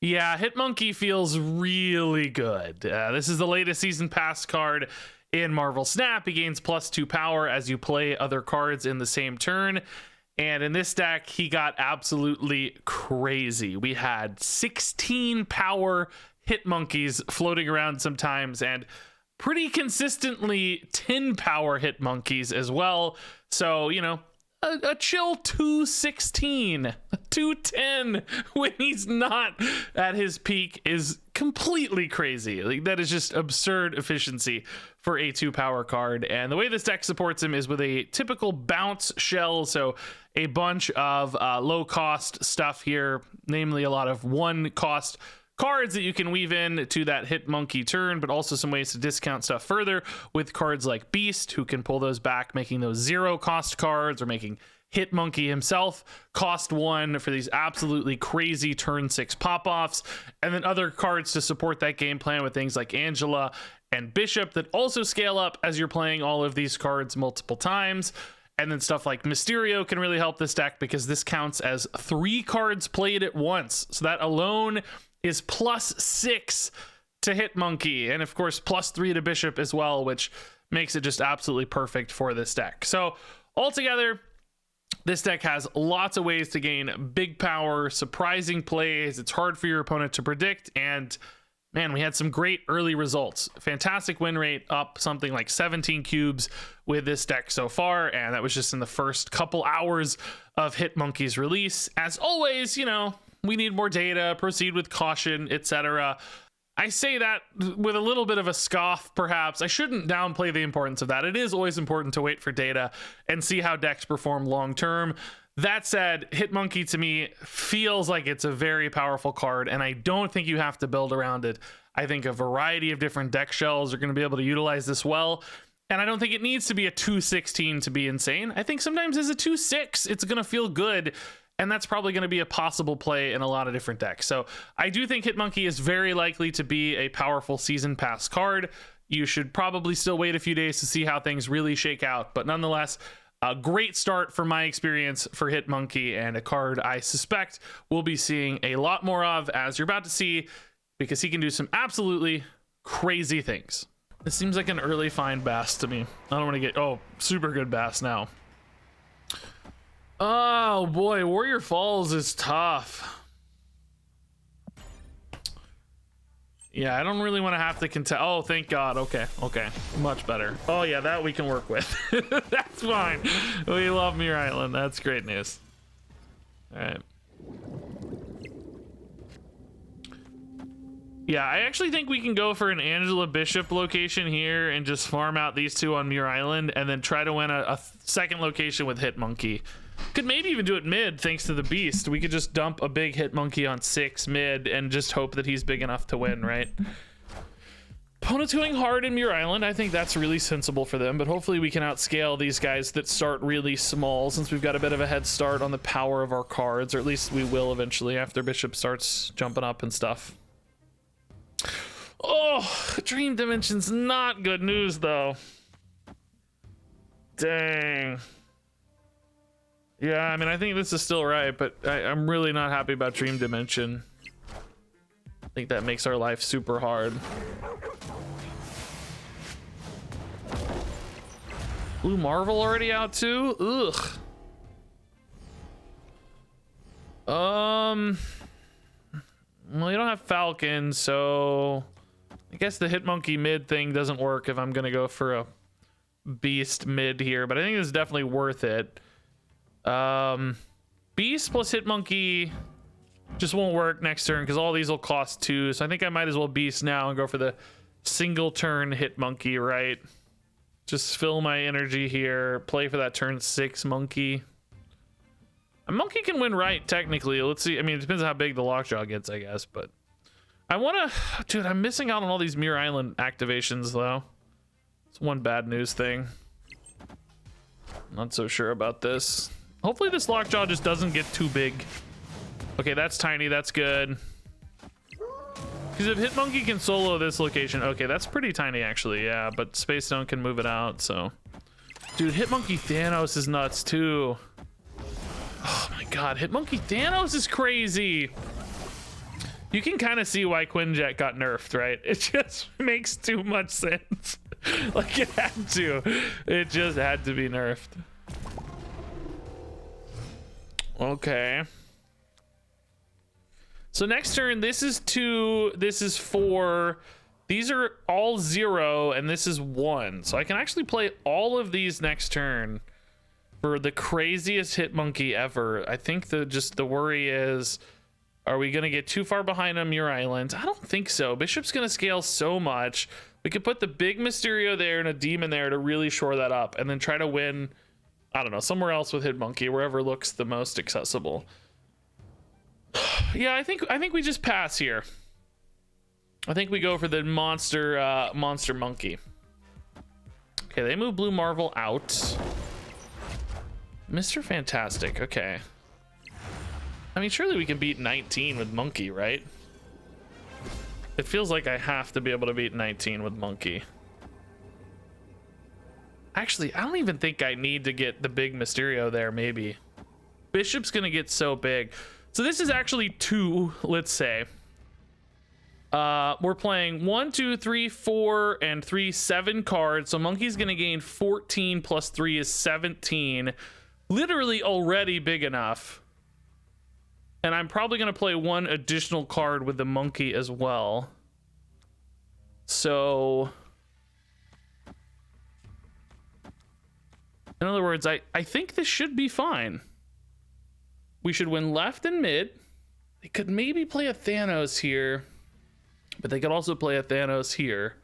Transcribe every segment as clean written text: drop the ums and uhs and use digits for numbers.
Yeah, Hitmonkey feels really good. This is the latest season pass card in Marvel Snap. He gains +2 power as you play other cards in the same turn. And in this deck, he got absolutely crazy. We had 16 power Hitmonkeys floating around sometimes, and pretty consistently 10 power Hitmonkeys as well. So, you know, a chill 216, 210 when he's not at his peak is completely crazy. Like, that is just absurd efficiency for a 2 power card. And the way this deck supports him is with a typical bounce shell, so a bunch of low cost stuff here, namely a lot of 1 cost cards that you can weave in to that Hitmonkey turn, but also some ways to discount stuff further with cards like Beast, who can pull those back, making those 0 cost cards, or making Hitmonkey himself cost 1 for these absolutely crazy turn 6 pop-offs, and then other cards to support that game plan with things like Angela and Bishop that also scale up as you're playing all of these cards multiple times. And then stuff like Mysterio can really help this deck because this counts as 3 cards played at once. So that alone is +6 to Hitmonkey, and of course +3 to Bishop as well, which makes it just absolutely perfect for this deck. So altogether, this deck has lots of ways to gain big power, surprising plays. It's hard for your opponent to predict, and man, we had some great early results. Fantastic win rate, up something like 17 cubes with this deck so far, and that was just in the first couple hours of Hitmonkey's release. As always, you know, we need more data, proceed with caution, etc. I say that with a little bit of a scoff, perhaps. I shouldn't downplay the importance of that. It is always important to wait for data and see how decks perform long term. That said, Hitmonkey to me feels like it's a very powerful card, and I don't think you have to build around it. I think a variety of different deck shells are going to be able to utilize this well, and I don't think it needs to be a 216 to be insane. I think sometimes as a 2/6, it's going to feel good, and that's probably going to be a possible play in a lot of different decks. So I do think Hitmonkey is very likely to be a powerful season pass card. You should probably still wait a few days to see how things really shake out, but nonetheless, a great start from my experience for Hitmonkey, and a card I suspect we'll be seeing a lot more of, as you're about to see, because he can do some absolutely crazy things. This seems like an early find Bass to me. I don't want to get, oh, super good Bass now. Oh boy, Warrior Falls is tough. Yeah, I don't really want to have to contest. Oh, thank God. Okay, much better. Oh yeah, that we can work with. That's fine. We love Muir Island. That's great news. All right. Yeah, I actually think we can go for an Angela Bishop location here and just farm out these 2 on Muir Island, and then try to win a second location with Hitmonkey. Could maybe even do it mid thanks to the Beast. We could just dump a big Hitmonkey on 6 mid and just hope that he's big enough to win, right? Opponent's going hard in Muir Island. I think that's really sensible for them, but hopefully we can outscale these guys that start really small, since we've got a bit of a head start on the power of our cards, or at least we will eventually after Bishop starts jumping up and stuff. Oh, Dream Dimension's not good news though. Dang. Yeah, I mean, I think this is still right, but I'm really not happy about Dream Dimension. I think that makes our life super hard. Blue Marvel already out too? Ugh. Well, you don't have Falcon, so I guess the Hitmonkey mid thing doesn't work if I'm gonna go for a Beast mid here, but I think this is definitely worth it. Beast plus Hitmonkey just won't work next turn because all these will cost 2, so I think I might as well Beast now and go for the single turn Hitmonkey, right? Just fill my energy here, play for that turn 6 monkey. A monkey can win right technically. Let's see. I mean, it depends on how big the lockjaw gets, I guess, but I want to, dude, I'm missing out on all these Muir Island activations though. It's one bad news thing. Not so sure about this. Hopefully this lockjaw just doesn't get too big. Okay, that's tiny. That's good. Because if Hitmonkey can solo this location, okay, that's pretty tiny actually. Yeah, but Space Stone can move it out. So, dude, Hitmonkey Thanos is nuts too. Oh my God, Hitmonkey Thanos is crazy. You can kind of see why Quinjet got nerfed, right? It just makes too much sense. Like it had to. It just had to be nerfed. Okay. So next turn, this is 2, this is 4. These are all 0, and this is 1. So I can actually play all of these next turn for the craziest hit monkey ever. I think the worry is, are we gonna get too far behind on Muir Island? I don't think so. Bishop's gonna scale so much. We could put the big Mysterio there and a demon there to really shore that up, and then try to win, I don't know, somewhere else with hit monkey, wherever looks the most accessible. Yeah, I think we just pass here. I think we go for the monster monkey. Okay, they move Blue Marvel out. Mr. Fantastic, okay. I mean, surely we can beat 19 with monkey, right? It feels like I have to be able to beat 19 with monkey. Actually, I don't even think I need to get the big Mysterio there, maybe. Bishop's gonna get so big. So this is actually 2, let's say. We're playing 1, 2, 3, 4, and 3, 7 cards. So monkey's gonna gain 14 plus 3 is 17. Literally already big enough. And I'm probably gonna play 1 additional card with the monkey as well. So in other words, I think this should be fine. We should win left and mid. They could maybe play a Thanos here, but they could also play a Thanos here,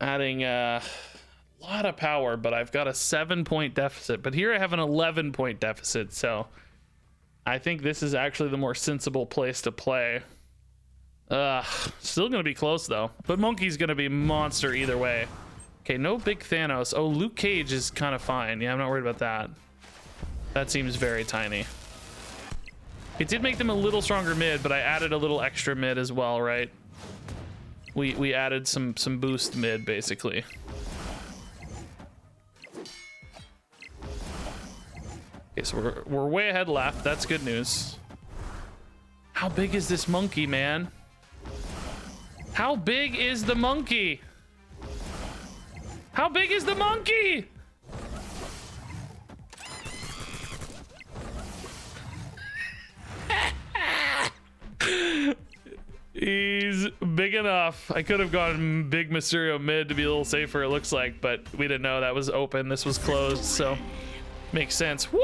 adding a lot of power. But I've got a 7-point deficit, but here I have an 11-point deficit, so I think this is actually the more sensible place to play. Still gonna be close though, but monkey's gonna be monster either way. Okay, no big Thanos. Oh, Luke Cage is kind of fine. Yeah, I'm not worried about that. That seems very tiny. It did make them a little stronger mid, but I added a little extra mid as well, right? We added some boost mid, basically. Okay, so we're way ahead left. That's good news. How big is this monkey, man? How big is the monkey? How big is the monkey? He's big enough. I could have gone big Mysterio mid to be a little safer, it looks like, but we didn't know that was open. This was closed, so makes sense. Woo!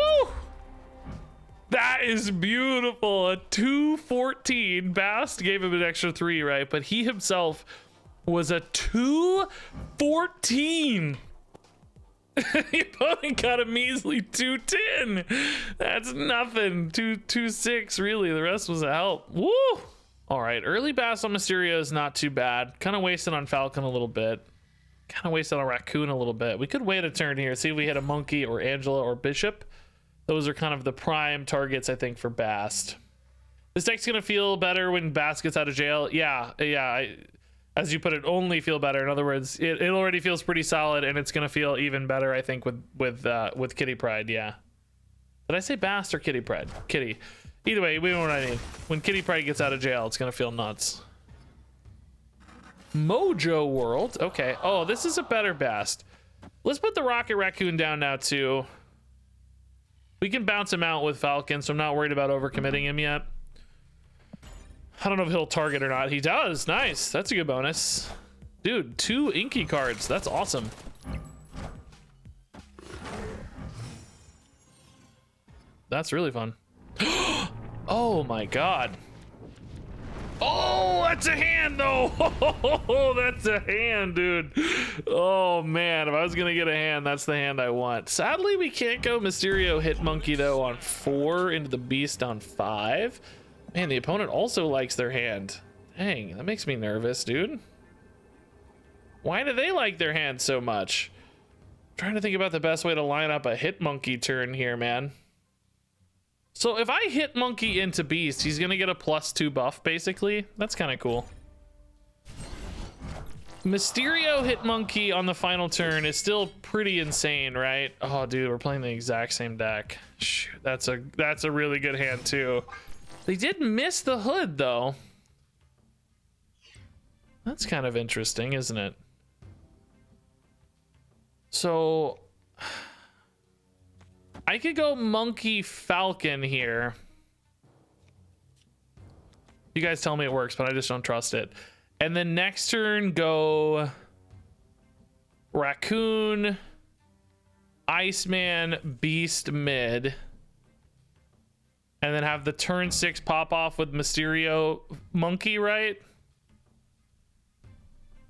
That is beautiful. A 214. Bast gave him an extra 3, right? But he himself was a 214. The opponent got a measly 210. That's nothing. 226, really. The rest was a help. Woo! All right, early Bass on Mysterio is not too bad. Kind of wasted on Falcon a little bit. Kind of wasted on Raccoon a little bit. We could wait a turn here, see if we hit a Monkey or Angela or Bishop. Those are kind of the prime targets, I think, for Bast. This deck's going to feel better when Bast gets out of jail. Yeah. As you put it, only feel better. In other words, it already feels pretty solid, and it's going to feel even better, I think, with Kitty Pryde, yeah. Did I say Bast or Kitty Pryde? Kitty. Either way, we know what I mean. When Kitty Pryde gets out of jail, it's going to feel nuts. Mojo World. Okay. Oh, this is a better Bast. Let's put the Rocket Raccoon down now, too. We can bounce him out with Falcon, so I'm not worried about overcommitting him yet. I don't know if he'll target or not. He does. Nice. That's a good bonus. Dude, 2 Inky cards. That's awesome. That's really fun. Oh my god. Oh, that's a hand though. Oh, that's a hand, dude. Oh man, if I was gonna get a hand, that's the hand I want. Sadly, we can't go Mysterio Hit Monkey though on 4 into the Beast on 5. Man, the opponent also likes their hand. Dang, that makes me nervous, dude. Why do they like their hand so much? I'm trying to think about the best way to line up a Hit Monkey turn here, man. So if I hit Monkey into Beast, he's gonna get a +2 buff, basically. That's kind of cool. Mysterio Hit Monkey on the final turn is still pretty insane, right? Oh, dude, we're playing the exact same deck. Shoot, that's a really good hand too. They did miss the hood, though. That's kind of interesting, isn't it? So I could go monkey falcon here. You guys tell me it works, but I just don't trust it. And then next turn go raccoon, Iceman, beast mid. And then have the turn 6 pop off with Mysterio monkey, right?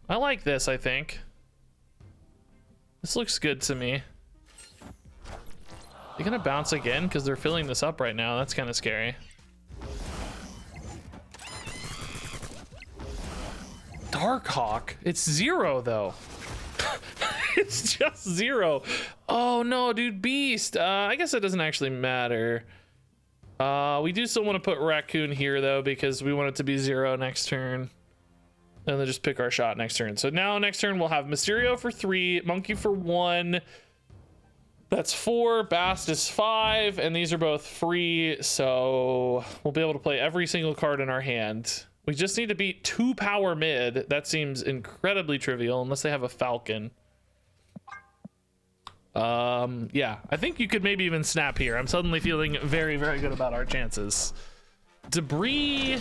I like this, I think. This looks good to me. They're gonna bounce again because they're filling this up right now. That's kind of scary. Darkhawk. It's 0 though. It's just 0. Oh no, dude, beast. I guess it doesn't actually matter. We do still want to put raccoon here though because we want it to be 0 next turn. And then just pick our shot next turn. So now next turn we'll have Mysterio for 3, Monkey for 1. That's 4, Bast is 5, and these are both free, so we'll be able to play every single card in our hand. We just need to beat 2 power mid. That seems incredibly trivial unless they have a Falcon. Yeah, I think you could maybe even snap here. I'm suddenly feeling very, very good about our chances. Debris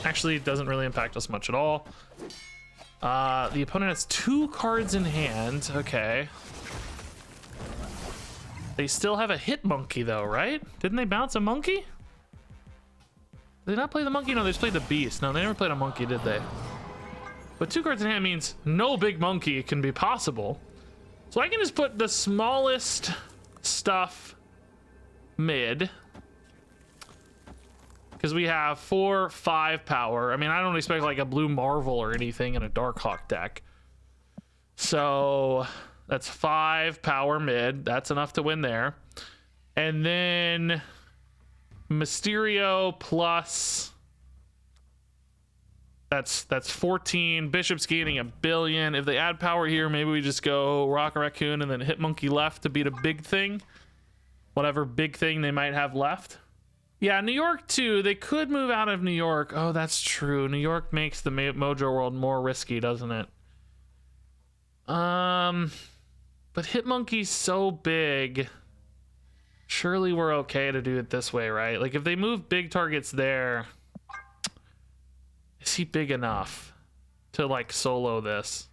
actually doesn't really impact us much at all. The opponent has 2 cards in hand. Okay. They still have a hit monkey though, right? Didn't they bounce a monkey? Did they not play the monkey? No, they just played the beast. No, they never played a monkey, did they? But 2 cards in hand means no big monkey can be possible. So I can just put the smallest stuff mid. Because we have 4, 5 power. I mean, I don't expect like a blue Marvel or anything in a Darkhawk deck. So that's 5 power mid. That's enough to win there. And then Mysterio plus... That's 14. Bishop's gaining 1 billion. If they add power here, maybe we just go Rocket Raccoon and then hit Monkey left to beat a big thing. Whatever big thing they might have left. Yeah, New York too. They could move out of New York. Oh, that's true. New York makes the Mojo World more risky, doesn't it? But Hit Monkey's so big. Surely we're okay to do it this way, right? Like if they move big targets there, is he big enough to like solo this?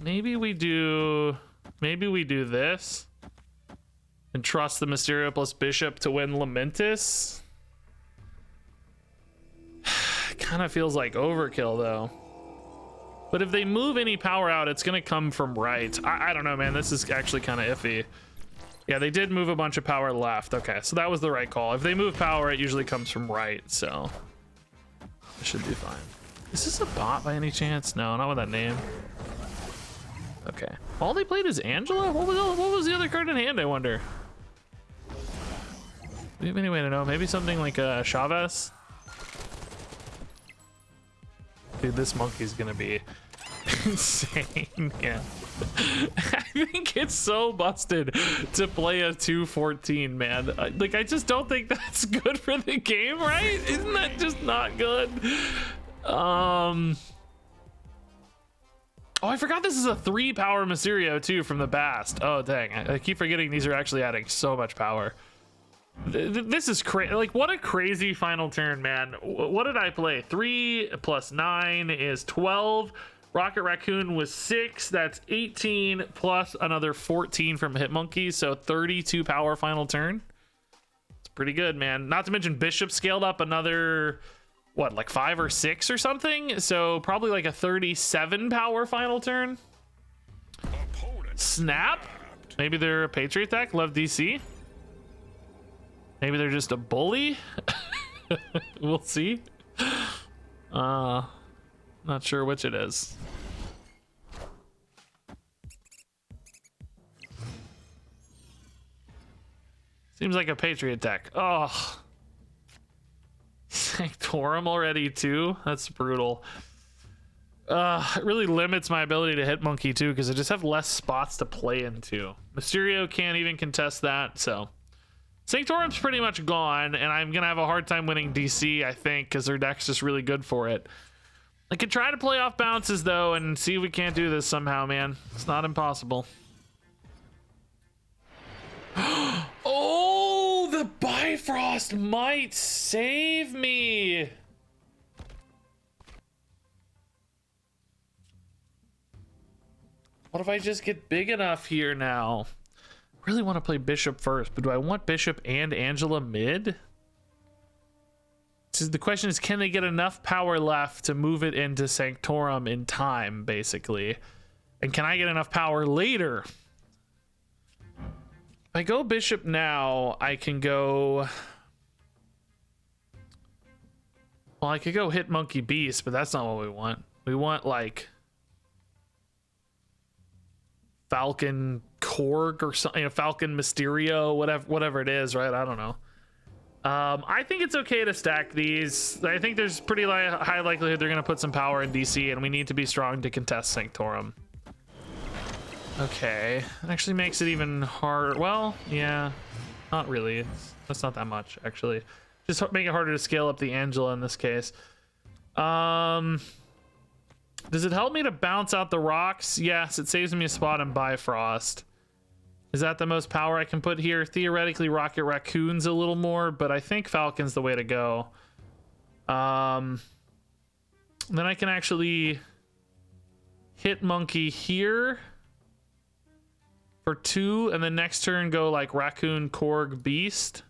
Maybe we do this and trust the Mysterio plus Bishop to win Lamentis. Kind of feels like overkill though. But if they move any power out, it's gonna come from right. I don't know, man. This is actually kind of iffy. Yeah, they did move a bunch of power left. Okay, so that was the right call. If they move power, it usually comes from right, so it should be fine. Is this a bot by any chance? No, not with that name. Okay. All they played is Angela? What was the other card in hand, I wonder? Do you have any way to know? Maybe something like Chavez? Dude, this monkey's gonna be insane, yeah. I think it's so busted to play a 214, man. I just don't think that's good for the game, right? Isn't that just not good? Oh, I forgot this is a 3 power Mysterio too from the Bast. Oh, dang. I keep forgetting these are actually adding so much power. This is crazy. Like, what a crazy final turn, man. What did I play? 3 plus 9 is 12. Rocket Raccoon was 6. That's 18 plus another 14 from Hit Monkey. So 32 power final turn. It's pretty good, man. Not to mention Bishop scaled up another, what, like 5 or 6 or something? So probably like a 37 power final turn. Snap. Maybe they're a Patriot deck. Love DC. Maybe they're just a bully. We'll see. Not sure which it is. Seems like a Patriot deck. Oh. Sanctorum already too? That's brutal. It really limits my ability to hit Monkey too, because I just have less spots to play into. Mysterio can't even contest that, so Sanctorum's pretty much gone, and I'm gonna have a hard time winning DC, I think, because their deck's just really good for it. I could try to play off bounces, though, and see if we can't do this somehow, man. It's not impossible. Oh, the Bifrost might save me. What if I just get big enough here now? I really want to play Bishop first, but do I want Bishop and Angela mid? So the question is, can they get enough power left to move it into Sanctorum in time, basically? And can I get enough power later? If I go Bishop now, I can go... Well, I could go hit Monkey Beast, but that's not what we want. We want, like... Falcon Korg or something, Falcon Mysterio, whatever it is, right? I don't know. I think it's okay to stack these. I think there's pretty high likelihood they're going to put some power in DC, and we need to be strong to contest Sanctorum. Okay, that actually makes it even harder. Well, yeah, not really. That's not that much, actually. Just make it harder to scale up the Angela in this case. Does it help me to bounce out the rocks? Yes, it saves me a spot in Bifrost. Is that the most power I can put here? Theoretically, Rocket Raccoon's a little more, but I think Falcon's the way to go. Then I can actually hit Monkey here for 2, and then next turn go like Raccoon, Korg, Beast.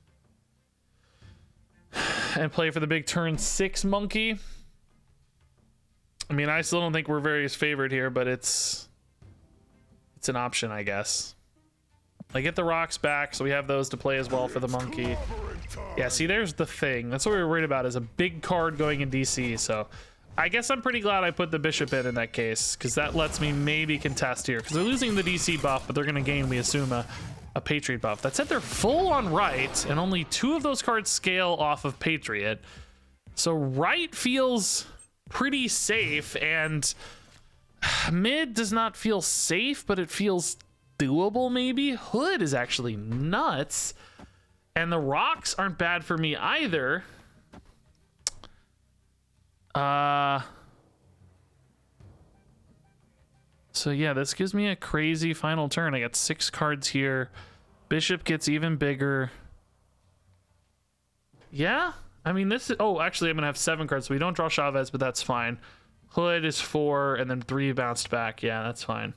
And play for the big turn 6 Monkey. I mean, I still don't think we're very favored here, but it's an option, I guess. I get the rocks back, so we have those to play as well for the Monkey. Yeah, see, there's the thing. That's what we were worried about, is a big card going in DC, so I guess I'm pretty glad I put the Bishop in that case, because that lets me maybe contest here, because they're losing the DC buff, but they're going to gain, we assume, a Patriot buff. That said, they're full on right, and only 2 of those cards scale off of Patriot. So right feels pretty safe, and mid does not feel safe, but it feels doable maybe. Hood is actually nuts, and the rocks aren't bad for me either. So yeah, this gives me a crazy final turn. I got 6 cards here. Bishop gets even bigger. Yeah, I mean, this is... Oh, actually, I'm going to have 7 cards, so we don't draw Chavez, but that's fine. Hood is 4, and then 3 bounced back. Yeah, that's fine.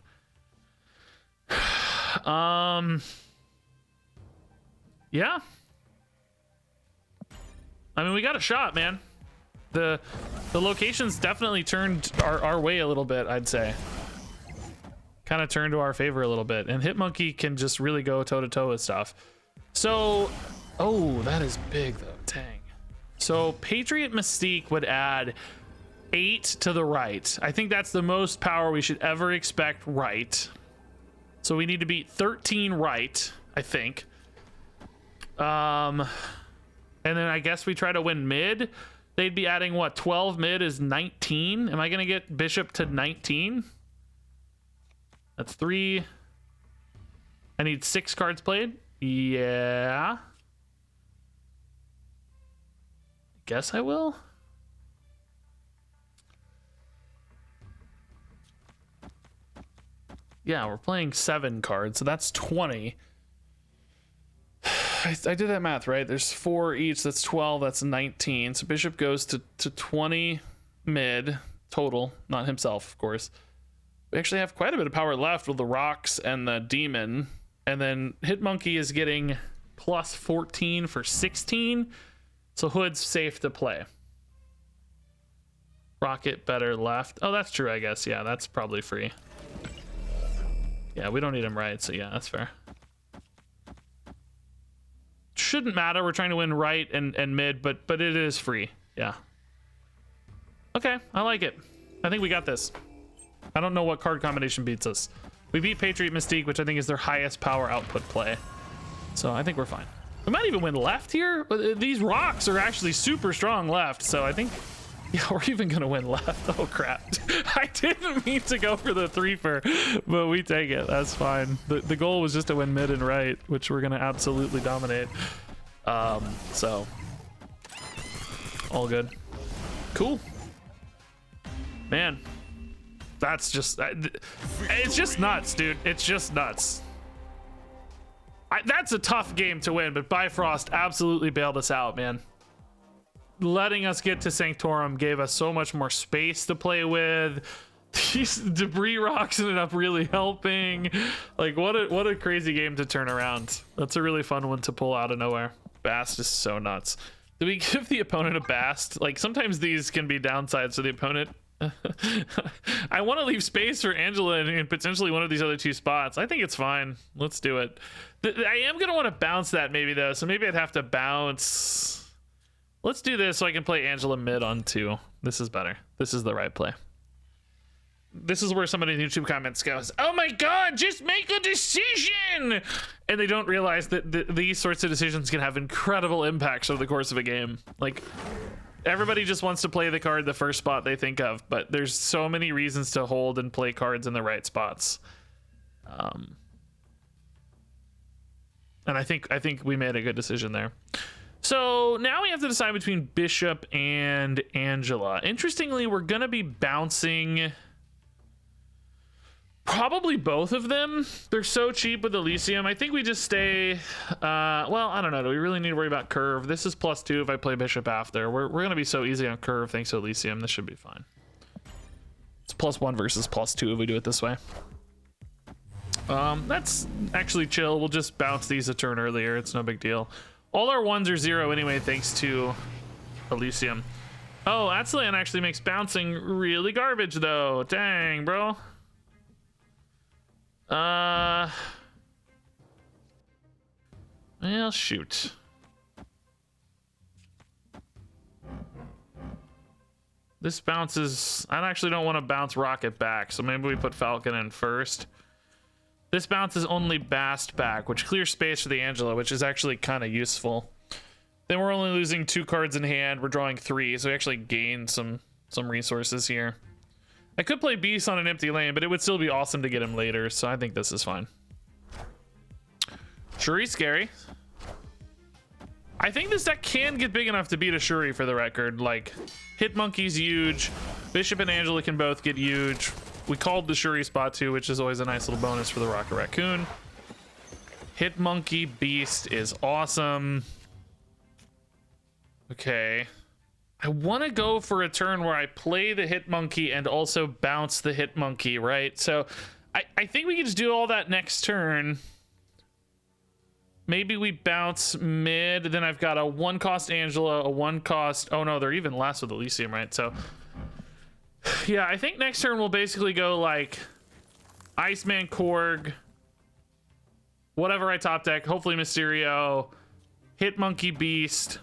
Yeah. I mean, we got a shot, man. The locations definitely turned our way a little bit, I'd say. Kind of turned to our favor a little bit. And Hitmonkey can just really go toe-to-toe with stuff. So... Oh, that is big, though. Dang. So Patriot Mystique would add 8 to the right. I think that's the most power we should ever expect right. So we need to beat 13 right, I think. And then I guess we try to win mid. They'd be adding, what, 12 mid is 19? Am I going to get Bishop to 19? That's 3. I need 6 cards played. Yeah. Guess I will. Yeah, we're playing 7 cards, so that's 20. I did that math right. There's 4 each. That's 12. That's 19. So Bishop goes to 20 mid total, not himself, of course. We actually have quite a bit of power left with the rocks and the demon, and then Hitmonkey is getting plus 14 for 16. So Hood's safe to play. Rocket better left. Oh, that's true, I guess. Yeah, that's probably free. Yeah, we don't need him right, so yeah, that's fair. Shouldn't matter. We're trying to win right and mid, but it is free. Yeah. Okay, I like it. I think we got this. I don't know what card combination beats us. We beat Patriot Mystique, which I think is their highest power output play. So I think we're fine. We might even win left here. These rocks are actually super strong left, so I think, yeah, we're even gonna win left. Oh crap. I didn't mean to go for the 3-fer, but we take it. That's fine. The goal was just to win mid and right, which we're gonna absolutely dominate. So all good. Cool, man. That's just, it's just nuts, dude. It's just nuts. That's a tough game to win, but Bifrost absolutely bailed us out, man. Letting us get to Sanctorum gave us so much more space to play with. These debris rocks ended up really helping. Like, what a crazy game to turn around. That's a really fun one to pull out of nowhere. Bast is so nuts. Do we give the opponent a Bast? Like, sometimes these can be downsides to the opponent. I want to leave space for Angela and potentially one of these other two spots. I think it's fine. Let's do it. I am going to want to bounce that maybe, though, so maybe I'd have to bounce. Let's do this so I can play Angela mid on 2. This is better. This is the right play. This is where somebody in YouTube comments goes, oh my god, just make a decision, and they don't realize that these sorts of decisions can have incredible impacts over the course of a game. Like, everybody just wants to play the card the first spot they think of, but there's so many reasons to hold and play cards in the right spots. And I think we made a good decision there. So now we have to decide between Bishop and Angela. Interestingly, we're gonna be bouncing probably both of them. They're so cheap with Elysium. I think we just stay, well, I don't know. Do we really need to worry about curve? This is +2 if I play Bishop after. We're going to be so easy on curve thanks to Elysium. This should be fine. It's +1 versus +2 if we do it this way. That's actually chill. We'll just bounce these a turn earlier. It's no big deal. All our 1s are 0 anyway thanks to Elysium. Oh, Atzilan actually makes bouncing really garbage though. Dang, bro. Well, shoot. This bounces. I actually don't want to bounce Rocket back, so maybe we put Falcon in first. This bounces only Bast back, which clears space for the Angela, which is actually kind of useful. Then we're only losing 2 cards in hand. We're drawing 3, so we actually gain some resources here. I could play Beast on an empty lane, but it would still be awesome to get him later, so I think this is fine. Shuri's scary. I think this deck can get big enough to beat a Shuri, for the record. Like, Hitmonkey's huge. Bishop and Angela can both get huge. We called the Shuri spot too, which is always a nice little bonus for the Rocket Raccoon. Hitmonkey Beast is awesome. Okay. I want to go for a turn where I play the Hitmonkey and also bounce the Hitmonkey, right? So I think we can just do all that next turn. Maybe we bounce mid, then I've got a 1-cost Angela, a 1-cost... Oh no, they're even less with Elysium, right? So, yeah, I think next turn we'll basically go like Iceman Korg, whatever I top deck, hopefully Mysterio, Hitmonkey Beast...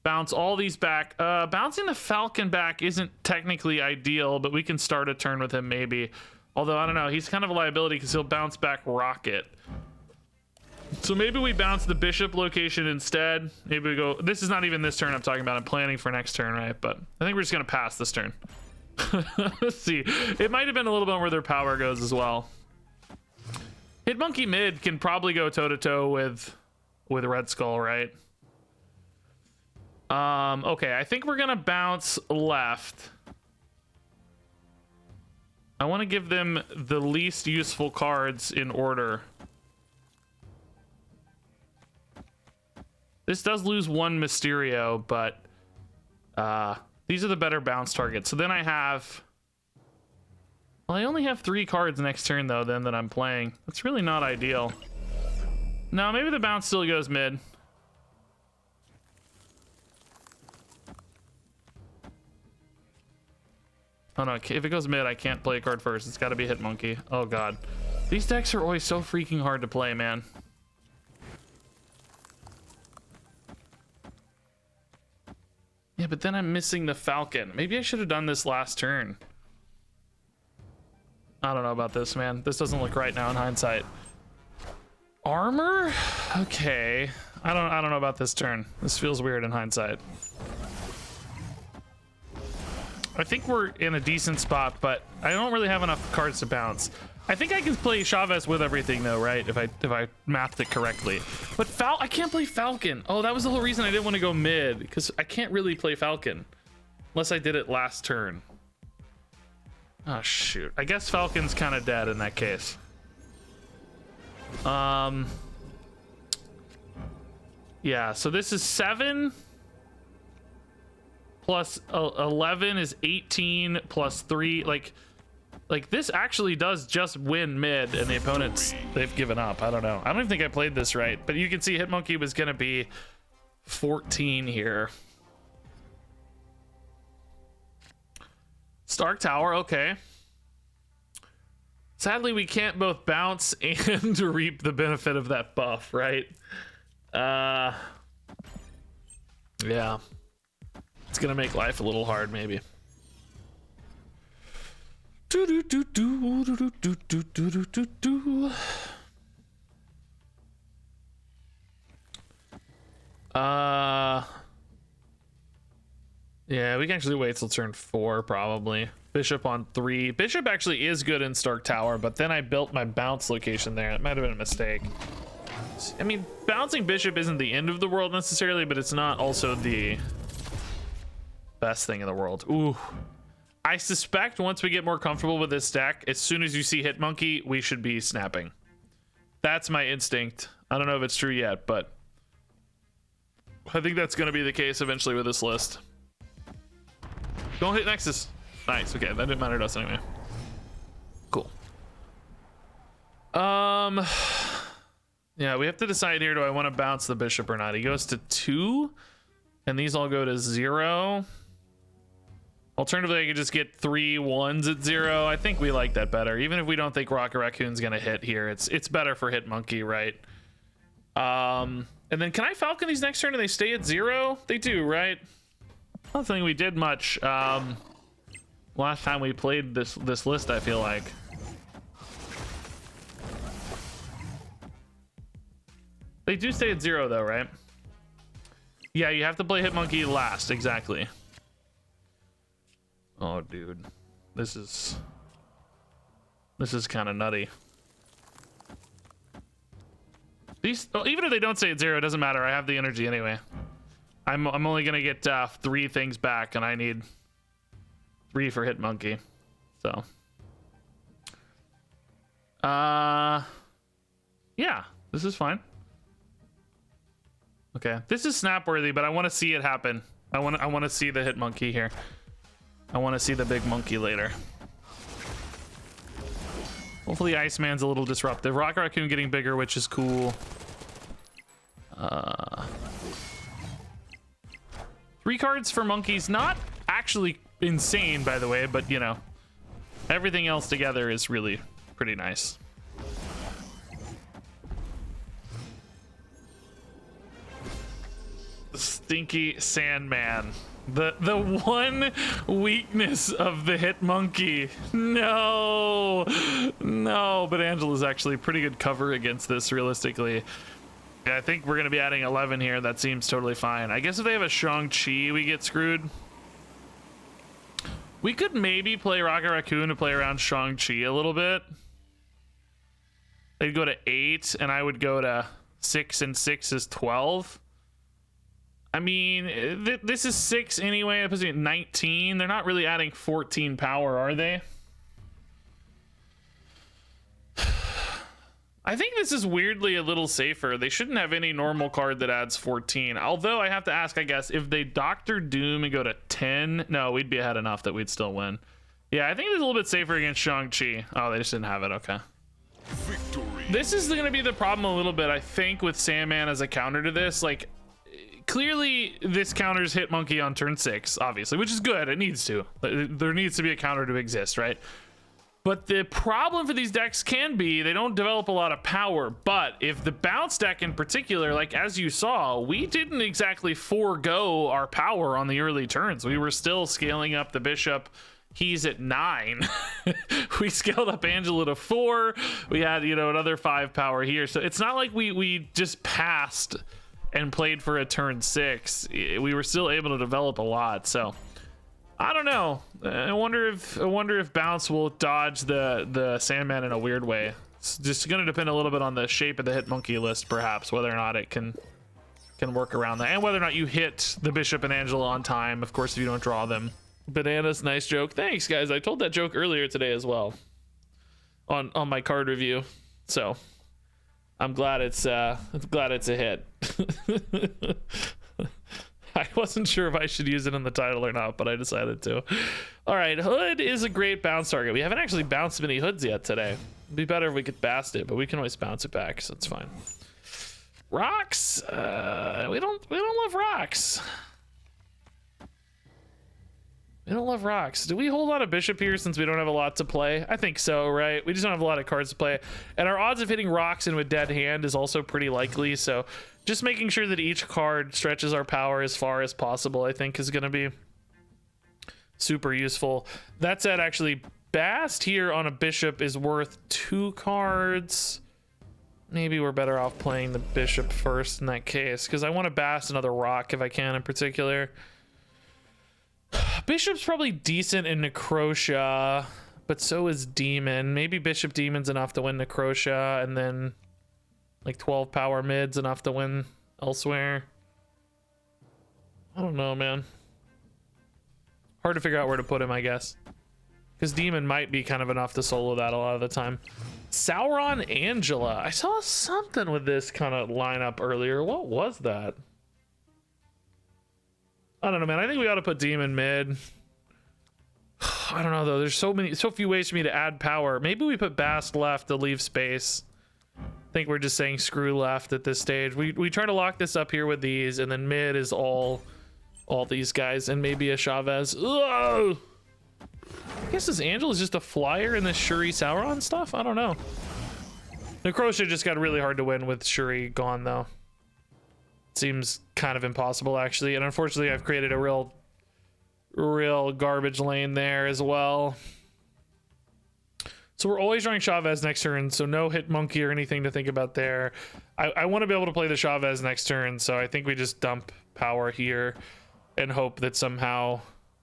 Bounce all these back. Bouncing the Falcon back isn't technically ideal, but we can start a turn with him maybe. Although, I don't know. He's kind of a liability because he'll bounce back Rocket. So maybe we bounce the Bishop location instead. Maybe we go... This is not even this turn I'm talking about. I'm planning for next turn, right? But I think we're just going to pass this turn. Let's see. It might have been a little bit where their power goes as well. Hitmonkey mid can probably go toe-to-toe with Red Skull, right? Okay, I think we're gonna bounce left. I want to give them the least useful cards in order. This does lose 1 Mysterio, but these are the better bounce targets. So then I have... Well, I only have 3 cards next turn, though, then that I'm playing. That's really not ideal. No, maybe the bounce still goes mid. Oh no, if it goes mid, I can't play a card first. It's got to be Hitmonkey. Oh god. These decks are always so freaking hard to play, man. Yeah, but then I'm missing the Falcon. Maybe I should have done this last turn. I don't know about this, man. This doesn't look right now in hindsight. Armor? Okay. I don't know about this turn. This feels weird in hindsight. I think we're in a decent spot, but I don't really have enough cards to bounce. I think I can play Chavez with everything though, right? If I mathed it correctly. But I can't play Falcon. Oh, that was the whole reason I didn't want to go mid, because I can't really play Falcon unless I did it last turn. Oh shoot. I guess Falcon's kind of dead in that case. Yeah, so this is 7 plus 11 is 18 plus 3. Like this actually does just win mid, and the opponents, they've given up. I don't know. I don't even think I played this right, but you can see Hitmonkey was gonna be 14 here. Stark Tower, okay. Sadly, we can't both bounce and reap the benefit of that buff, right? Yeah. It's gonna make life a little hard, maybe. Yeah, we can actually wait till turn 4 probably. Bishop on 3. Bishop actually is good in Stark Tower, but then I built my bounce location there. It might have been a mistake. I mean, bouncing Bishop isn't the end of the world necessarily, but it's not also the best thing in the world. Ooh. I suspect once we get more comfortable with this deck, as soon as you see Hitmonkey, we should be snapping. That's my instinct. I don't know if it's true yet, but I think that's going to be the case eventually with this list. Don't hit Nexus. Nice. Okay, that didn't matter to us anyway. Cool. Yeah, we have to decide here, do I want to bounce the Bishop or not? He goes to 2, and these all go to 0. Alternatively, I could just get 3 1s at 0. I think we like that better. Even if we don't think Rocket Raccoon's gonna hit here, it's better for Hitmonkey, right? And then can I Falcon these next turn and they stay at 0? They do, right? I don't think we did much last time we played this list, I feel like. They do stay at 0 though, right? Yeah, you have to play Hitmonkey last, exactly. Oh, dude, this is kind of nutty. These, well, even if they don't stay at 0, it doesn't matter. I have the energy anyway. I'm only gonna get 3 things back, and I need 3 for Hitmonkey. So, yeah, this is fine. Okay, this is snap worthy, but I want to see it happen. I want to see the Hitmonkey here. I want to see the big monkey later. Hopefully Iceman's a little disruptive. Rocket Raccoon getting bigger, which is cool. 3 cards for monkeys, not actually insane, by the way, but you know, everything else together is really pretty nice. Stinky Sandman. The one weakness of the Hitmonkey. No, but Angela's actually pretty good cover against this realistically. Yeah, I think we're gonna be adding 11 here. That seems totally fine. I guess if they have a Shang-Chi, we get screwed. We could maybe play Rocket Raccoon to play around Shang-Chi a little bit. They'd go to 8 and I would go to 6, and 6 is 12. I mean, this is 6 anyway. It puts me at 19. They're not really adding 14 power, are they? I think this is weirdly a little safer. They shouldn't have any normal card that adds 14. Although I have to ask, I guess, if they Doctor Doom and go to 10, no, we'd be ahead enough that we'd still win. Yeah, I think it's a little bit safer against Shang-Chi. Oh, they just didn't have it. Okay. Victory. This is going to be the problem a little bit, I think, with Sandman as a counter to this. Like, clearly this counters Hitmonkey on turn 6, obviously, which is good. It needs to. There needs to be a counter to exist, right? But the problem for these decks can be they don't develop a lot of power. But if the bounce deck in particular, like as you saw, we didn't exactly forego our power on the early turns. We were still scaling up the Bishop. He's at 9. We scaled up Angela to 4. We had, you know, another 5 power here. So it's not like we just passed and played for a turn 6. We were still able to develop a lot. So I don't know. I wonder if bounce will dodge the Sandman in a weird way. It's just going to depend a little bit on the shape of the hit monkey list, perhaps, whether or not it can work around that, and whether or not you hit the Bishop and Angela on time. Of course, if you don't draw them. Bananas, nice joke. Thanks, guys. I told that joke earlier today as well on my card review, so I'm glad it's a hit. I wasn't sure if I should use it in the title or not, but I decided to. All right, Hood is a great bounce target. We haven't actually bounced many Hoods yet today. It'd be better if we could bast it, but we can always bounce it back, so it's fine. Rocks, we don't love rocks. We don't love rocks. Do we hold on a bishop here since we don't have a lot to play? I think so, right? We just don't have a lot of cards to play. And our odds of hitting rocks in with dead hand is also pretty likely. So just making sure that each card stretches our power as far as possible, I think, is going to be super useful. That said, actually, Bast here on a bishop is worth 2 cards. Maybe we're better off playing the bishop first in that case, because I want to Bast another rock if I can in particular. Bishop's probably decent in Necrotia, but so is Demon. Maybe Bishop Demon's enough to win Necrotia, and then like 12 power mid's enough to win elsewhere. I don't know, man. Hard to figure out where to put him, I guess. Because Demon might be kind of enough to solo that a lot of the time. Sauron Angela. I saw something with this kind of lineup earlier. What was that? I don't know, man. I think we ought to put Demon mid. I don't know, though. There's so few ways for me to add power. Maybe we put Bast left to leave space. I think we're just saying screw left at this stage. We try to lock this up here with these, and then mid is all these guys, and maybe a Chavez. Ugh! I guess this Angel is just a flyer in this Shuri Sauron stuff? I don't know. Necrotia just got really hard to win with Shuri gone, though. Seems kind of impossible, actually, and unfortunately I've created a real garbage lane there as well. So we're always drawing Chavez next turn, so no hit monkey or anything to think about there. I want to be able to play the Chavez next turn, so I think we just dump power here and hope that somehow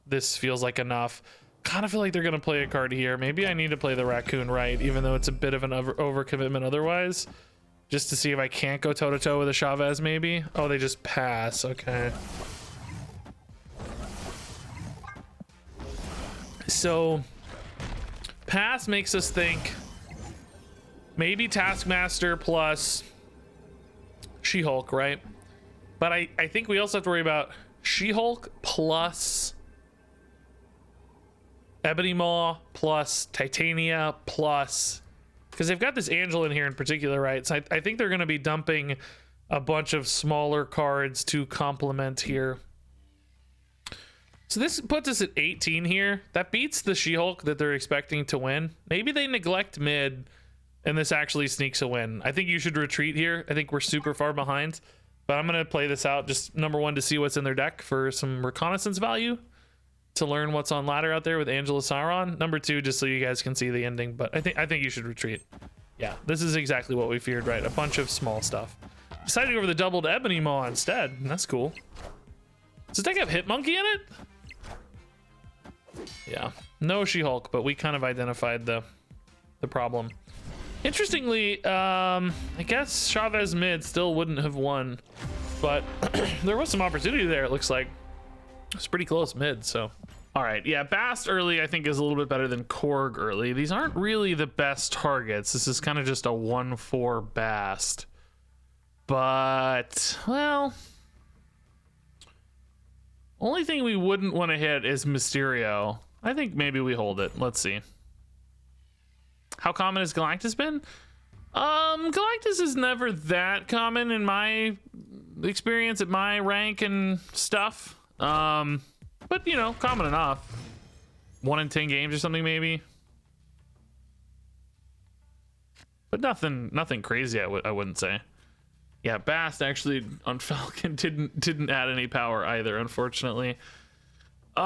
this feels like enough. Kind of feel like they're going to play a card here. Maybe I need to play the Raccoon right, even though it's a bit of an overcommitment otherwise. Just to see if I can't go toe-to-toe with a Chavez, maybe? Oh, they just pass. Okay. So, pass makes us think maybe Taskmaster plus She-Hulk, right? But I think we also have to worry about She-Hulk plus Ebony Maw plus Titania plus... Because they've got this Angel in here in particular, right? So I think they're going to be dumping a bunch of smaller cards to complement here. So this puts us at 18 here. That beats the She-Hulk that they're expecting to win. Maybe they neglect mid and this actually sneaks a win. I think you should retreat here. I think we're super far behind. But I'm going to play this out just number one to see what's in their deck for some reconnaissance value. To learn what's on ladder out there with Angela Sauron. Number two, just so you guys can see the ending. But I think you should retreat. Yeah, this is exactly what we feared, right? A bunch of small stuff. Decided to go for the doubled Ebony Maw instead. That's cool. Does this deck have Hit Monkey in it? Yeah, no She-Hulk, but we kind of identified the problem. Interestingly, I guess Chavez mid still wouldn't have won, but there was some opportunity there. It looks like. It's pretty close mid, so. All right, yeah, Bast early I think is a little bit better than Korg early. These aren't really the best targets. This is kind of just a 1/4 Bast. But, well, only thing we wouldn't want to hit is Mysterio. I think maybe we hold it. Let's see. How common has Galactus been? Galactus is never that common in my experience at my rank and stuff. But you know, common enough. 1 in 10 games or something maybe. But nothing crazy. I wouldn't say. Yeah, Bast actually on Falcon didn't add any power either, unfortunately. We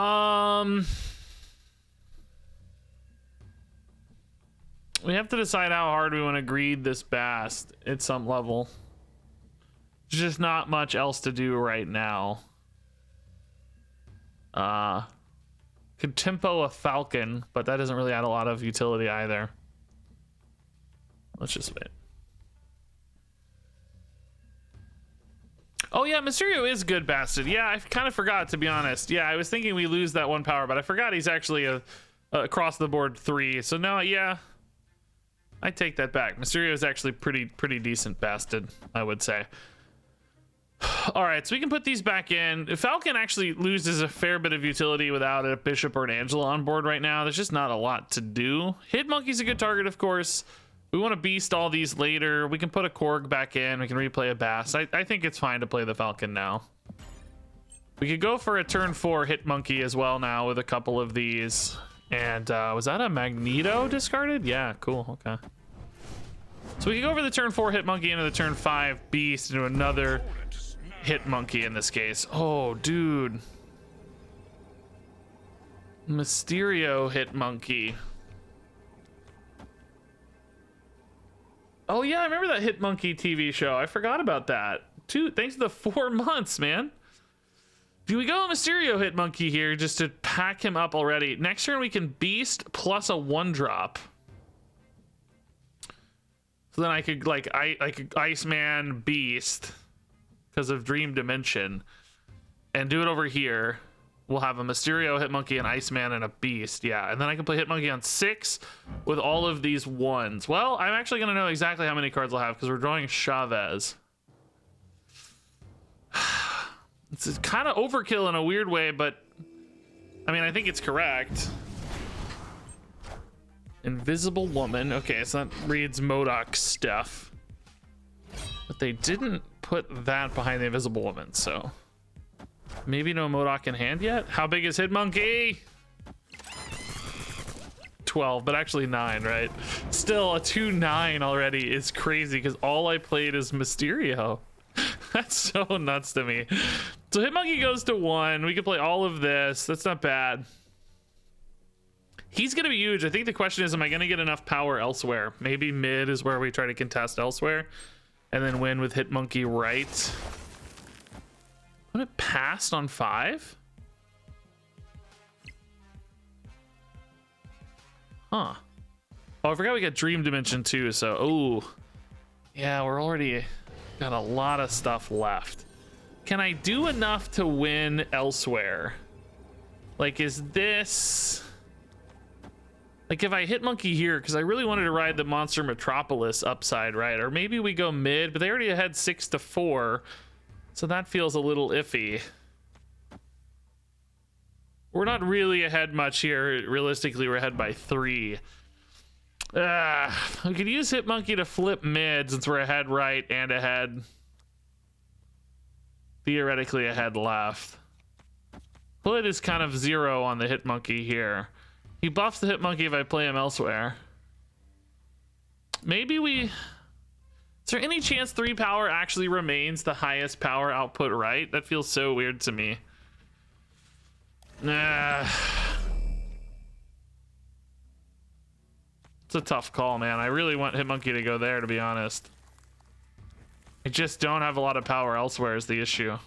have to decide how hard we want to greed this Bast at some level. There's just not much else to do right now. Could tempo a Falcon, but that doesn't really add a lot of utility either. Let's just wait. Oh yeah, Mysterio is good Bastard. Yeah, I kind of forgot, to be honest. Yeah, I was thinking we lose that 1 power, but I forgot he's actually a across the board 3. So no, yeah, I take that back. Mysterio is actually pretty decent Bastard, I would say. All right, so we can put these back in. Falcon actually loses a fair bit of utility without a Bishop or an Angela on board right now. There's just not a lot to do. Hitmonkey's a good target, of course. We want to beast all these later. We can put a Korg back in. We can replay a Bass. I think it's fine to play the Falcon now. We could go for a turn 4 Hitmonkey as well now with a couple of these. And was that a Magneto discarded? Yeah, cool. Okay. So we can go for the turn 4 Hitmonkey into the turn 5 Beast into another Hitmonkey in this case. Oh, dude. Mysterio Hitmonkey. Oh yeah, I remember that Hitmonkey TV show. I forgot about that. Thanks to the 4 months, man. Do we go Mysterio Hitmonkey here just to pack him up already? Next turn we can Beast plus a 1-drop. So then I could like Iceman Beast because of Dream Dimension and do it over here. We'll have a Mysterio, Hitmonkey, an Iceman, and a Beast. Yeah, and then I can play Hitmonkey on 6 with all of these 1s. Well, I'm actually going to know exactly how many cards I'll have because we're drawing Chavez. It's kind of overkill in a weird way, but I mean, I think it's correct. Invisible Woman. Okay, so that reads MODOK stuff. But they didn't put that behind the Invisible Woman, so... Maybe no MODOK in hand yet? How big is Hitmonkey? 12, but actually 9, right? Still, a 2/9 already is crazy because all I played is Mysterio. That's so nuts to me. So Hitmonkey goes to 1. We can play all of this. That's not bad. He's going to be huge. I think the question is, am I going to get enough power elsewhere? Maybe mid is where we try to contest elsewhere and then win with Hitmonkey right. When it passed on 5? Huh. Oh, I forgot we got Dream Dimension too, so... Oh. Yeah, we're already got a lot of stuff left. Can I do enough to win elsewhere? Like, is this... Like, if I Hitmonkey here, because I really wanted to ride the Monster Metropolis upside, right? Or maybe we go mid, but they already had 6-4. So that feels a little iffy. We're not really ahead much here. Realistically, we're ahead by 3. We could use Hitmonkey to flip mid since we're ahead right and ahead. Theoretically ahead left. Hood is kind of 0 on the Hitmonkey here. He buffs the Hitmonkey if I play him elsewhere. Maybe we... Is there any chance 3 power actually remains the highest power output right? That feels so weird to me. Nah. It's a tough call, man. I really want Hitmonkey to go there, to be honest. I just don't have a lot of power elsewhere is the issue.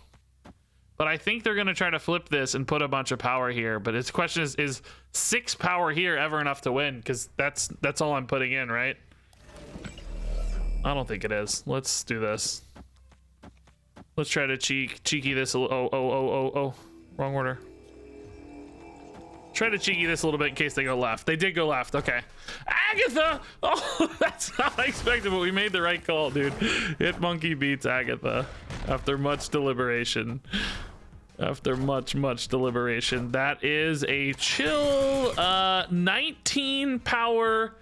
But I think they're going to try to flip this and put a bunch of power here. But his question is 6 power here ever enough to win? Because that's all I'm putting in, right? I don't think it is. Let's do this. Let's try to cheeky this a little. Oh. Wrong order. Try to cheeky this a little bit in case they go left. They did go left. Okay. Agatha! Oh, that's not expected, but we made the right call, dude. Hitmonkey beats Agatha after much deliberation. After much deliberation. That is a chill 19 power...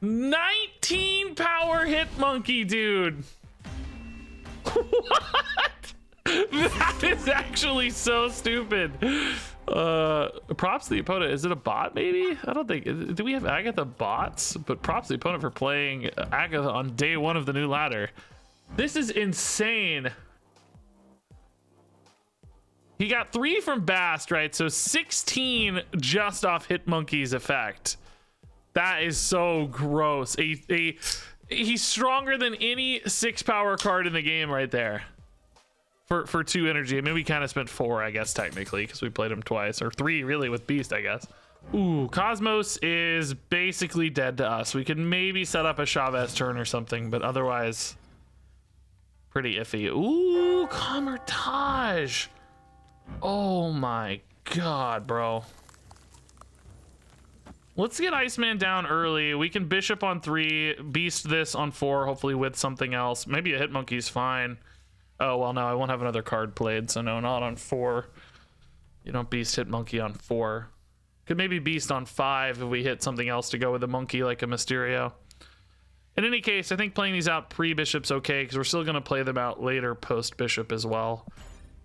19 power Hitmonkey, dude. What? That is actually so stupid. Props to the opponent. Is it a bot maybe? I don't think. Do we have Agatha bots? But props to the opponent for playing Agatha on day 1 of the new ladder. This is insane. He got 3 from Bast, right? So 16 just off Hitmonkey's effect. That is so gross. He's stronger than any 6 power card in the game right there. for 2 energy. I mean, we kind of spent 4, I guess, technically, because we played him twice, or 3 really with Beast, I guess. Ooh, Cosmos is basically dead to us. We could maybe set up a Chavez turn or something, but otherwise pretty iffy. Ooh, Camertage. Oh my god, bro. Let's get Iceman down early. We can Bishop on 3, Beast this on 4, hopefully with something else. Maybe a Hit Monkey's fine. Oh, well, no, I won't have another card played, so no, not on 4. You don't Beast Hit Monkey on 4. Could maybe Beast on 5 if we hit something else to go with a monkey like a Mysterio. In any case, I think playing these out pre-Bishop's okay, because we're still going to play them out later post-Bishop as well.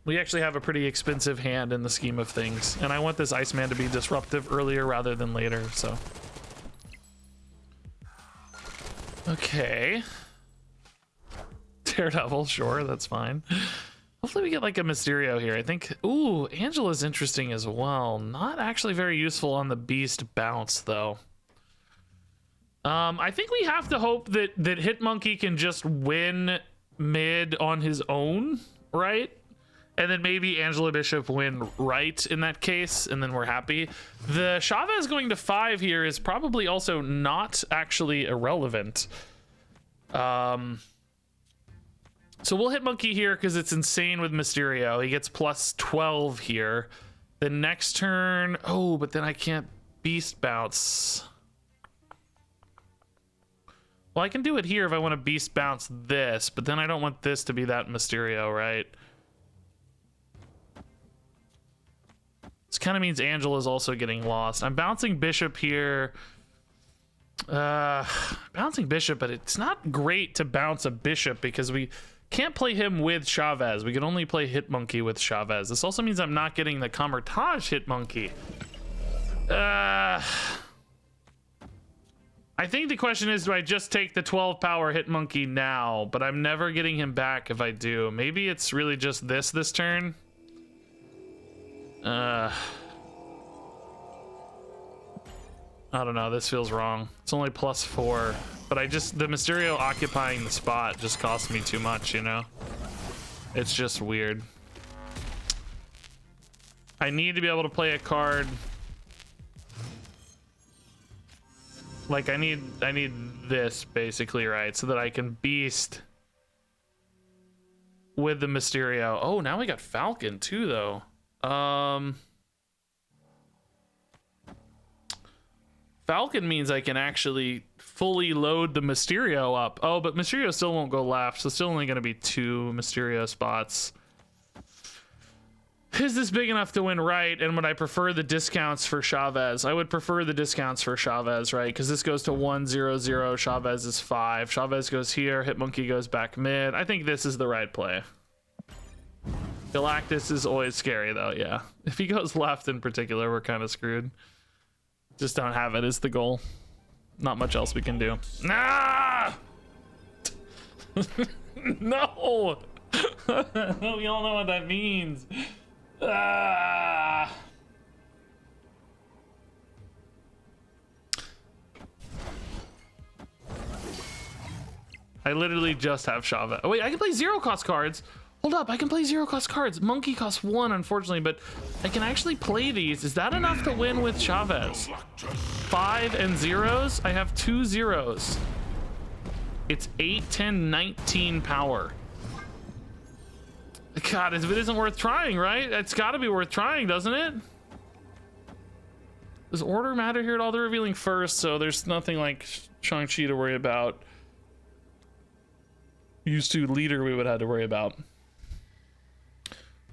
We actually have a pretty expensive hand in the scheme of things, and I want this Iceman to be disruptive earlier rather than later, so. Okay. Daredevil, sure, that's fine. Hopefully we get like a Mysterio here. I think, ooh, Angela's interesting as well. Not actually very useful on the Beast bounce, though. I think we have to hope that Hitmonkey can just win mid on his own, right? And then maybe Angela Bishop win right in that case, and then we're happy. The Chavez going to 5 here is probably also not actually irrelevant. So we'll hit Monkey here because it's insane with Mysterio. He gets plus 12 here. The next turn, oh, but then I can't Beast bounce. Well, I can do it here if I want to Beast bounce this, but then I don't want this to be that Mysterio, right? This kind of means Angela's also getting lost. I'm bouncing Bishop here. Bouncing Bishop, but it's not great to bounce a Bishop because we can't play him with Chavez. We can only play Hitmonkey with Chavez. This also means I'm not getting the Camertage Hitmonkey. I think the question is, do I just take the 12 power Hitmonkey now? But I'm never getting him back if I do. Maybe it's really just this turn. I don't know. This feels wrong. It's only plus 4. But the Mysterio occupying the spot just costs me too much, you know? It's just weird. I need to be able to play a card. Like I need this basically, right? So that I can Beast with the Mysterio. Oh, now we got Falcon too, though. Falcon means I can actually fully load the Mysterio up. Oh, but Mysterio still won't go left, so still only going to be 2 Mysterio spots. Is this big enough to win right? And would I prefer the discounts for Chavez? I would prefer the discounts for Chavez, right? Because this goes to 1-0-0. Chavez is 5. Chavez goes here. Hitmonkey goes back mid. I think this is the right play. Galactus is always scary, though, yeah. If he goes left in particular, we're kind of screwed. Just don't have it is the goal. Not much else we can do. Ah! No! We all know what that means. Ah! I literally just have Chavez. Oh wait, I can play 0 cost cards. Hold up, I can play 0 cost cards. Monkey costs 1, unfortunately, but I can actually play these. Is that enough to win with Chavez? 5 and 0s? I have 2 0s. It's 8, 10, 19 power. God, it isn't worth trying, right? It's got to be worth trying, doesn't it? Does order matter here at all? They're revealing first, so there's nothing like Shang-Chi to worry about. Used to leader we would have to worry about.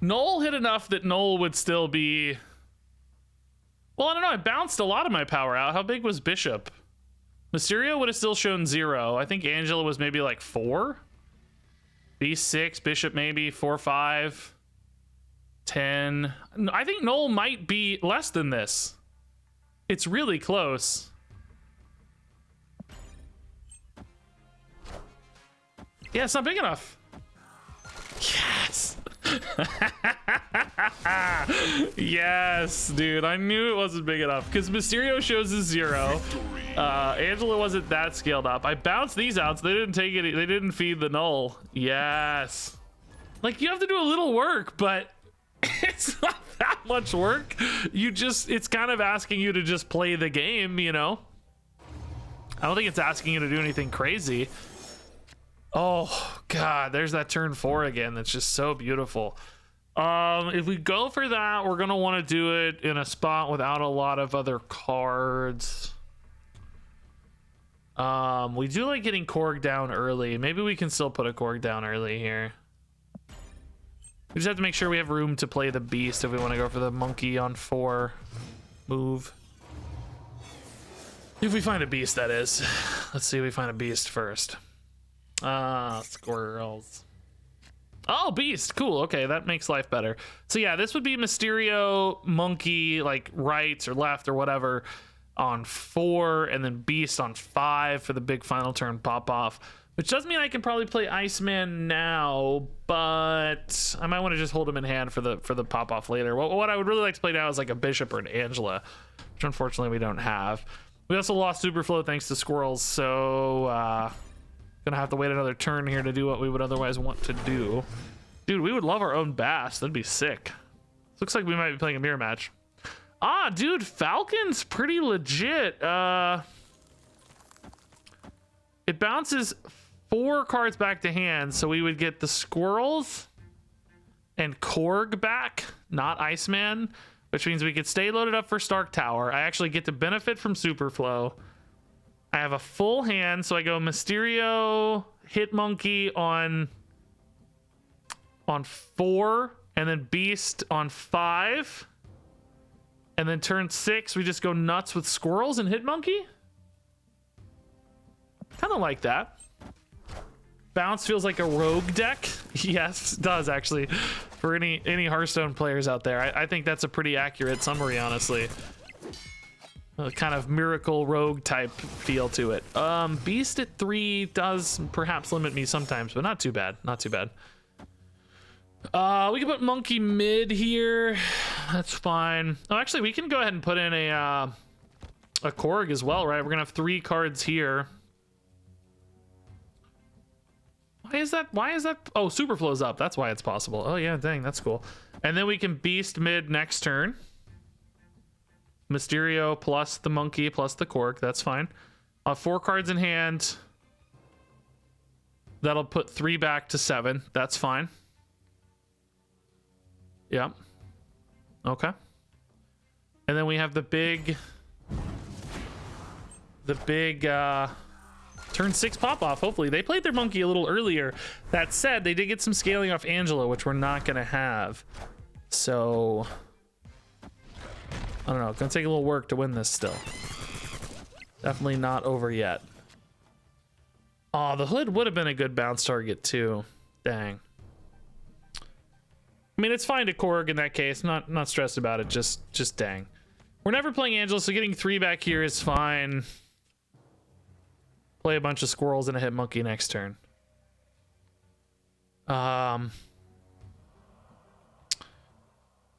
Null hit enough that Null would still be... Well, I don't know. I bounced a lot of my power out. How big was Bishop? Mysterio would have still shown 0. I think Angela was maybe like 4. B6, Bishop maybe 4, 5, 10. I think Null might be less than this. It's really close. Yeah, it's not big enough. Yes. Yes, dude. I knew it wasn't big enough because Mysterio shows a 0. Angela wasn't that scaled up. I bounced these out, so they didn't take it. They didn't feed the Null. Yes. Like, you have to do a little work, but it's not that much work. It's kind of asking you to just play the game, you know? I don't think it's asking you to do anything crazy. Oh, God, there's that turn 4 again. That's just so beautiful. If we go for that, we're going to want to do it in a spot without a lot of other cards. We do like getting Korg down early. Maybe we can still put a Korg down early here. We just have to make sure we have room to play the beast if we want to go for the monkey on 4 move. If we find a beast, that is. Let's see if we find a beast first. Squirrels. Oh, beast. Cool. Okay, that makes life better. So yeah, this would be Mysterio, monkey, like right or left or whatever on 4, and then beast on 5 for the big final turn pop off. Which does mean I can probably play Iceman now, but I might want to just hold him in hand for the pop off later. What I would really like to play now is like a Bishop or an Angela, which unfortunately we don't have. We also lost Superflow thanks to squirrels, so gonna have to wait another turn here to do what we would otherwise want to do. Dude, we would love our own Bass. That'd be sick. Looks like we might be playing a mirror match. Ah, dude, Falcon's pretty legit. It bounces 4 cards back to hand, so we would get the squirrels and Korg back, not Iceman, which means we could stay loaded up for Stark Tower. I actually get to benefit from Superflow. I have a full hand, so I go Mysterio, Hit Monkey on 4, and then Beast on 5. And then turn 6, we just go nuts with squirrels and Hit Monkey. Kind of like that. Bounce feels like a rogue deck. Yes, it does actually. For any Hearthstone players out there, I think that's a pretty accurate summary, honestly. A kind of miracle rogue type feel to it. Beast at 3 does perhaps limit me sometimes, but not too bad. Not too bad. We can put monkey mid here. That's fine. Oh, actually, we can go ahead and put in a Korg as well, right? We're gonna have 3 cards here. Why is that? Oh, Superflow's up. That's why it's possible. Oh yeah, dang, that's cool. And then we can beast mid next turn. Mysterio plus the monkey plus the Korg. That's fine. 4 cards in hand. That'll put 3 back to 7. That's fine. Yeah. Okay. And then we have the big turn 6 pop off. Hopefully they played their monkey a little earlier. That said, they did get some scaling off Angela, which we're not gonna have. So I don't know. It's gonna take a little work to win this still. Definitely not over yet. Oh, the hood would have been a good bounce target too. Dang. I mean, it's fine to Korg in that case. Not stressed about it. Just dang. We're never playing Angela, so getting 3 back here is fine. Play a bunch of squirrels and a Hit Monkey next turn.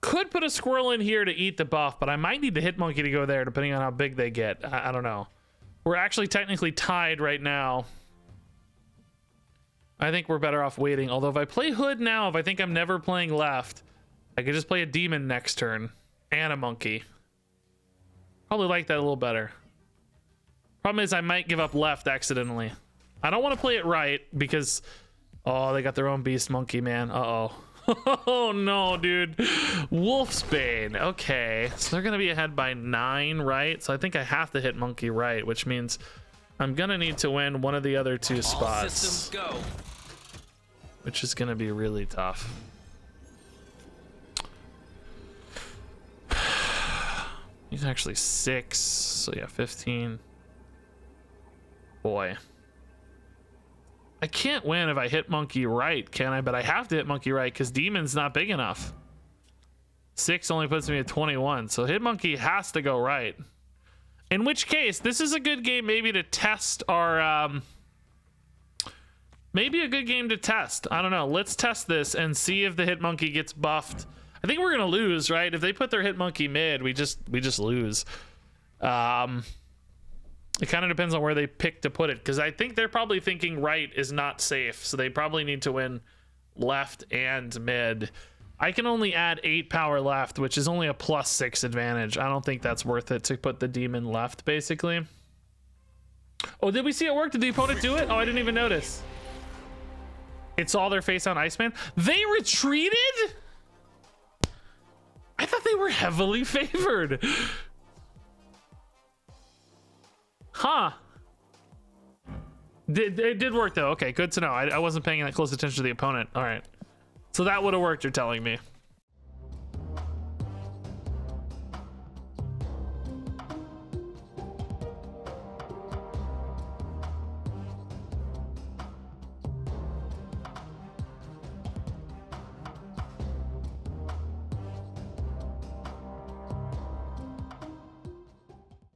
Could put a squirrel in here to eat the buff, but I might need the Hit Monkey to go there depending on how big they get. I don't know. We're actually technically tied right now. I think we're better off waiting. Although if I play Hood now, if I think I'm never playing left, I could just play a demon next turn and a monkey. Probably like that a little better. Problem is I might give up left accidentally. I don't want to play it right because, oh, they got their own beast monkey, man. Uh-oh. Oh no, dude. Wolfsbane. Okay, so they're gonna be ahead by 9, right? So I think I have to hit monkey right, which means I'm gonna need to win one of the other 2 spots. All systems go. Which is gonna be really tough. He's actually 6, so yeah, 15. Boy. I can't win if I hit monkey right, can I? But I have to hit monkey right because demon's not big enough. 6 only puts me at 21, so hit monkey has to go right. In which case, this is a good game maybe to test our... maybe a good game to test. I don't know. Let's test this and see if the hit monkey gets buffed. I think we're gonna lose, right? If they put their hit monkey mid, we just lose. It kind of depends on where they pick to put it, because I think they're probably thinking right is not safe, so they probably need to win left and mid. I can only add 8 power left, which is only a +6 advantage. I don't think that's worth it to put the demon left, basically. Oh, did we see it work? Did the opponent do it? Oh, I didn't even notice. It saw their face on Iceman. They retreated? I thought they were heavily favored. Huh. It did work though. Okay, good to know. I wasn't paying that close attention to the opponent. All right. So that would have worked, you're telling me.